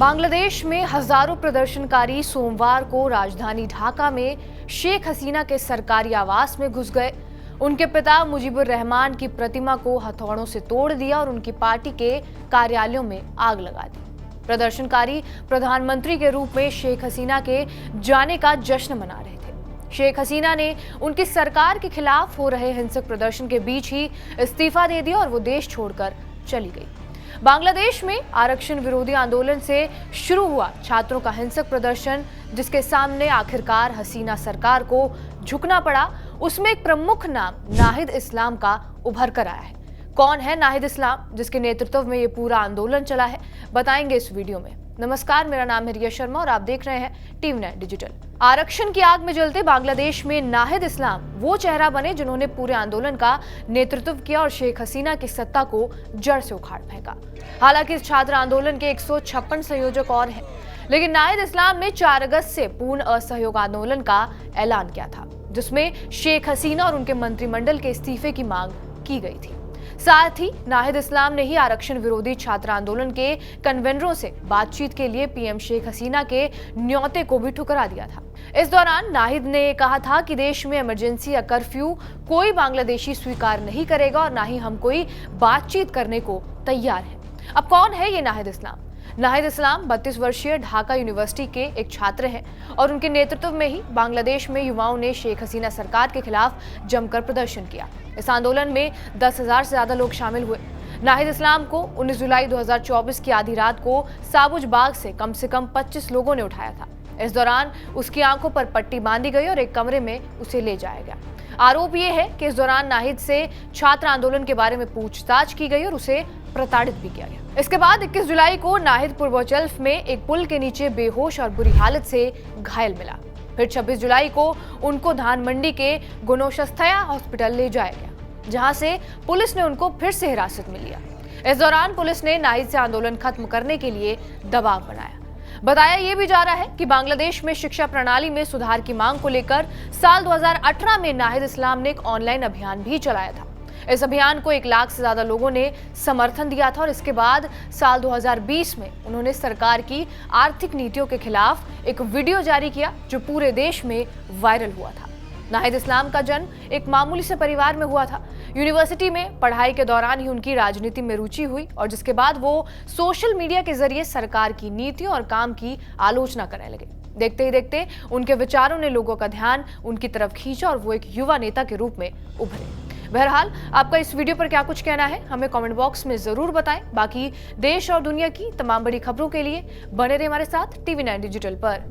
बांग्लादेश में हजारों प्रदर्शनकारी सोमवार को राजधानी ढाका में शेख हसीना के सरकारी आवास में घुस गए। उनके पिता मुजीबुर रहमान की प्रतिमा को हथौड़ों से तोड़ दिया और उनकी पार्टी के कार्यालयों में आग लगा दी। प्रदर्शनकारी प्रधानमंत्री के रूप में शेख हसीना के जाने का जश्न मना रहे थे। शेख हसीना ने उनकी सरकार के खिलाफ हो रहे हिंसक प्रदर्शन के बीच ही इस्तीफा दे दिया और वो देश छोड़कर चली गई। बांग्लादेश में आरक्षण विरोधी आंदोलन से शुरू हुआ छात्रों का हिंसक प्रदर्शन, जिसके सामने आखिरकार हसीना सरकार को झुकना पड़ा, उसमें एक प्रमुख नाम नाहिद इस्लाम का उभर कर आया है। कौन है नाहिद इस्लाम, जिसके नेतृत्व में ये पूरा आंदोलन चला है, बताएंगे इस वीडियो में। नमस्कार, मेरा नाम है रिया शर्मा और आप देख रहे हैं टीवी9 डिजिटल। आरक्षण की आग में जलते बांग्लादेश में नाहिद इस्लाम वो चेहरा बने जिन्होंने पूरे आंदोलन का नेतृत्व किया और शेख हसीना की सत्ता को जड़ से उखाड़ फेंका। हालांकि इस छात्र आंदोलन के 156 संयोजक और हैं, लेकिन नाहिद इस्लाम ने 4 अगस्त से पूर्ण असहयोग आंदोलन का ऐलान किया था, जिसमें शेख हसीना और उनके मंत्रिमंडल के इस्तीफे की मांग की गई थी। साथ ही नाहिद इस्लाम ने ही आरक्षण विरोधी छात्र आंदोलन के कन्वेनरों से बातचीत के लिए पीएम शेख हसीना के न्योते को भी ठुकरा दिया था। इस दौरान नाहिद ने कहा था कि देश में इमरजेंसी या कर्फ्यू कोई बांग्लादेशी स्वीकार नहीं करेगा और ना ही हम कोई बातचीत करने को तैयार है। अब कौन है ये नाहिद इस्लाम? नाहिद इस्लाम 32 वर्षीय ढाका यूनिवर्सिटी के एक छात्र हैं और उनके नेतृत्व में ही बांग्लादेश में युवाओं ने शेख हसीना सरकार के खिलाफ जमकर प्रदर्शन किया। इस आंदोलन में 10,000 से ज्यादा लोग शामिल हुए। नाहिद इस्लाम को 19 जुलाई 2024 की आधी रात को साबुज बाग से कम 25 लोगों ने उठाया था। इस दौरान उसकी आंखों पर पट्टी बांधी गई और एक कमरे में उसे ले जाया गया। आरोप यह है कि इस दौरान नाहिद से छात्र आंदोलन के बारे में पूछताछ की गई और उसे प्रताड़ित भी किया गया। इसके बाद 21 जुलाई को नाहिद पूर्वांचल में एक पुल के नीचे बेहोश और बुरी हालत से घायल मिला। फिर 26 जुलाई को उनको धानमंडी के गुणोशस्थया हॉस्पिटल ले जाया गया, जहां से पुलिस ने उनको फिर से हिरासत में लिया। इस दौरान पुलिस ने नाहिद से आंदोलन खत्म करने के लिए दबाव बनाया। बताया यह भी जा रहा है कि बांग्लादेश में शिक्षा प्रणाली में सुधार की मांग को लेकर साल 2018 में नाहिद इस्लाम ने एक ऑनलाइन अभियान भी चलाया था। इस अभियान को 1 लाख से ज्यादा लोगों ने समर्थन दिया था और इसके बाद साल 2020 में उन्होंने सरकार की आर्थिक नीतियों के खिलाफ एक वीडियो जारी किया, जो पूरे देश में वायरल हुआ था। नाहिद इस्लाम का जन्म एक मामूली से परिवार में हुआ था। यूनिवर्सिटी में पढ़ाई के दौरान ही उनकी राजनीति में रुचि हुई और जिसके बाद वो सोशल मीडिया के जरिए सरकार की नीतियों और काम की आलोचना करने लगे। देखते ही देखते उनके विचारों ने लोगों का ध्यान उनकी तरफ खींचा और वो एक युवा नेता के रूप में उभरे। बहरहाल, आपका इस वीडियो पर क्या कुछ कहना है, हमें कमेंट बॉक्स में जरूर बताएं। बाकी देश और दुनिया की तमाम बड़ी खबरों के लिए बने रहे हमारे साथ टीवी9 डिजिटल पर।